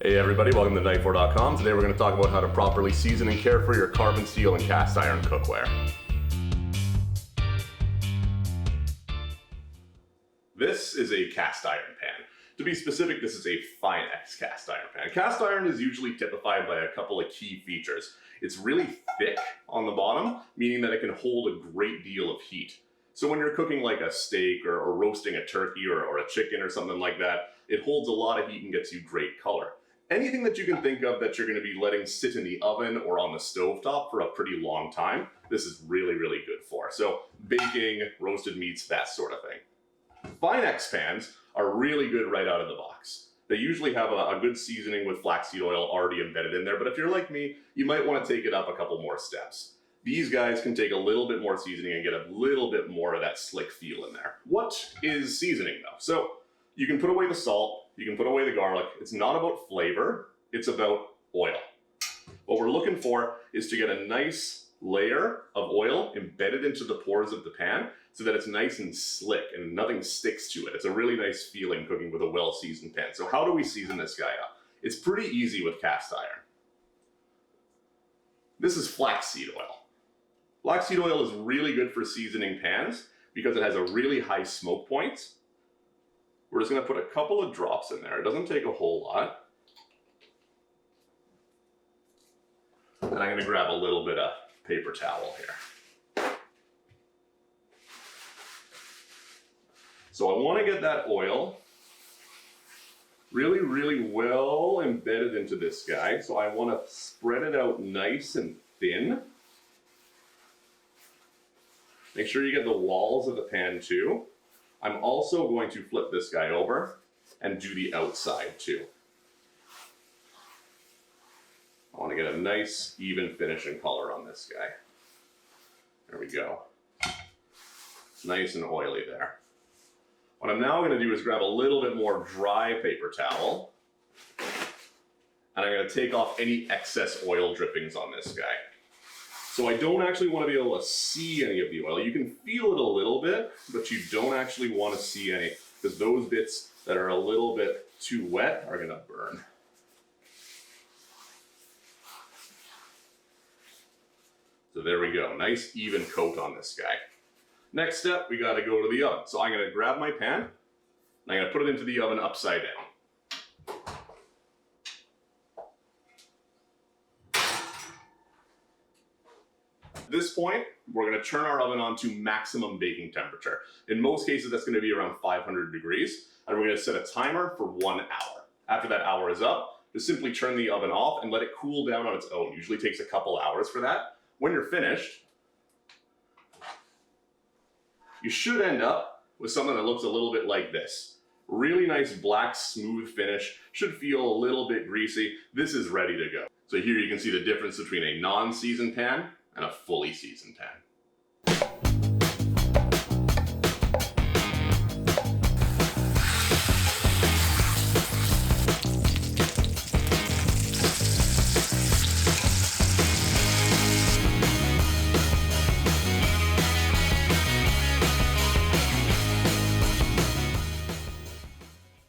Hey everybody, welcome to Knifewear.com. Today we're going to talk about how to properly season and care for your carbon steel and cast iron cookware. This is a cast iron pan. To be specific, this is a Finex cast iron pan. Cast iron is usually typified by a couple of key features. It's really thick on the bottom, meaning that it can hold a great deal of heat. So when you're cooking like a steak or roasting a turkey or a chicken or something like that, it holds a lot of heat and gets you great color. Anything that you can think of that you're going to be letting sit in the oven or on the stovetop for a pretty long time, this is really, really good for. So baking, roasted meats, that sort of thing. Finex pans are really good right out of the box. They usually have a good seasoning with flaxseed oil already embedded in there, but if you're like me, you might want to take it up a couple more steps. These guys can take a little bit more seasoning and get a little bit more of that slick feel in there. What is seasoning though? So you can put away the salt, you can put away the garlic. It's not about flavor, it's about oil. What we're looking for is to get a nice layer of oil embedded into the pores of the pan so that it's nice and slick and nothing sticks to it. It's a really nice feeling cooking with a well-seasoned pan. So how do we season this guy up? It's pretty easy with cast iron. This is flaxseed oil. Flaxseed oil is really good for seasoning pans because it has a really high smoke point. We're just going to put a couple of drops in there. It doesn't take a whole lot. And I'm going to grab a little bit of paper towel here. So I want to get that oil really, really well embedded into this guy. So I want to spread it out nice and thin. Make sure you get the walls of the pan too. I'm also going to flip this guy over and do the outside too. I want to get a nice even finish and color on this guy. There we go. It's nice and oily there. What I'm now going to do is grab a little bit more dry paper towel and I'm going to take off any excess oil drippings on this guy. So I don't actually want to be able to see any of the oil. You can feel it a little bit, but you don't actually want to see any because those bits that are a little bit too wet are going to burn. So there we go, nice even coat on this guy. Next step, we got to go to the oven. So I'm going to grab my pan and I'm going to put it into the oven upside down. At this point, we're going to turn our oven on to maximum baking temperature. In most cases, that's going to be around 500 degrees, and we're going to set a timer for 1 hour. After that hour is up, just simply turn the oven off and let it cool down on its own. Usually takes a couple hours for that. When you're finished, you should end up with something that looks a little bit like this. Really nice black smooth finish, should feel a little bit greasy. This is ready to go. So here you can see the difference between a non-seasoned pan and a fully seasoned pan.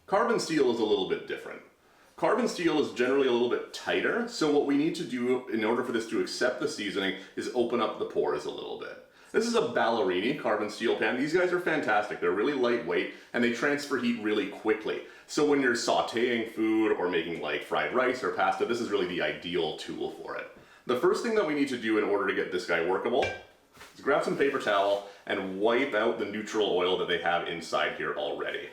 Carbon steel is a little bit different. Carbon steel is generally a little bit tighter, so what we need to do in order for this to accept the seasoning is open up the pores a little bit. This is a Ballerini carbon steel pan. These guys are fantastic. They're really lightweight and they transfer heat really quickly. So when you're sauteing food or making like fried rice or pasta, this is really the ideal tool for it. The first thing that we need to do in order to get this guy workable is grab some paper towel and wipe out the neutral oil that they have inside here already.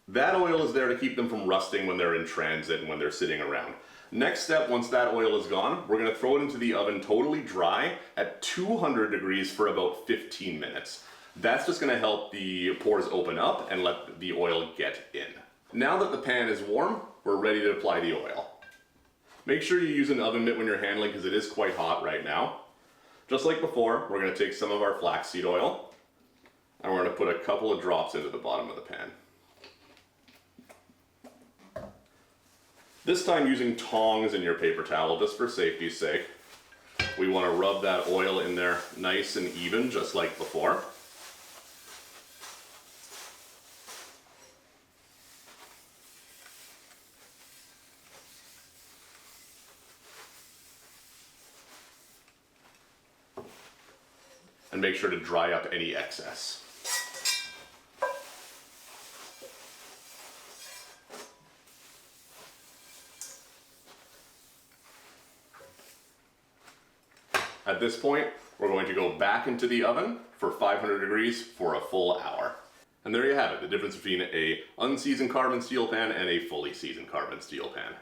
That oil is there to keep them from rusting when they're in transit and when they're sitting around. Next step, once that oil is gone, we're going to throw it into the oven totally dry at 200 degrees for about 15 minutes. That's just going to help the pores open up and let the oil get in. Now that the pan is warm, we're ready to apply the oil. Make sure you use an oven mitt when you're handling because it is quite hot right now. Just like before, we're going to take some of our flaxseed oil and we're going to put a couple of drops into the bottom of the pan. This time using tongs in your paper towel, just for safety's sake. We want to rub that oil in there nice and even, just like before. and make sure to dry up any excess. At this point, we're going to go back into the oven for 500 degrees for a full hour. And there you have it, the difference between a unseasoned carbon steel pan and a fully seasoned carbon steel pan.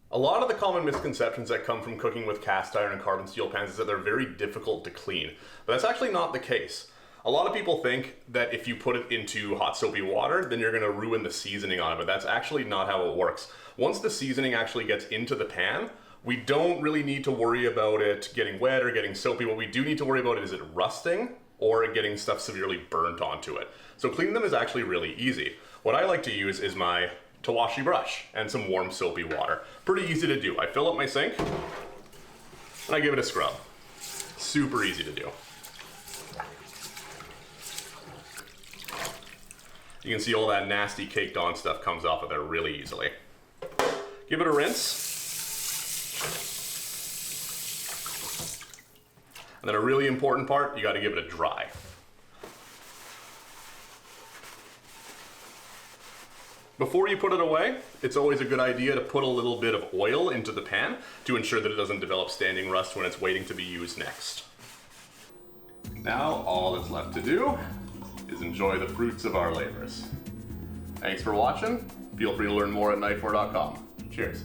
A lot of the common misconceptions that come from cooking with cast iron and carbon steel pans is that they're very difficult to clean, but that's actually not the case. A lot of people think that if you put it into hot soapy water, then you're gonna ruin the seasoning on it, but that's actually not how it works. Once the seasoning actually gets into the pan, we don't really need to worry about it getting wet or getting soapy. What we do need to worry about is it rusting or it getting stuff severely burnt onto it. So cleaning them is actually really easy. What I like to use is my Tawashi brush and some warm soapy water. Pretty easy to do. I fill up my sink and I give it a scrub. Super easy to do. You can see all that nasty caked on stuff comes off of there really easily. Give it a rinse. And then a really important part, you gotta give it a dry. Before you put it away, it's always a good idea to put a little bit of oil into the pan to ensure that it doesn't develop standing rust when it's waiting to be used next. Now, all that's left to do is enjoy the fruits of our labors. Thanks for watching. Feel free to learn more at knifewear.com. Cheers.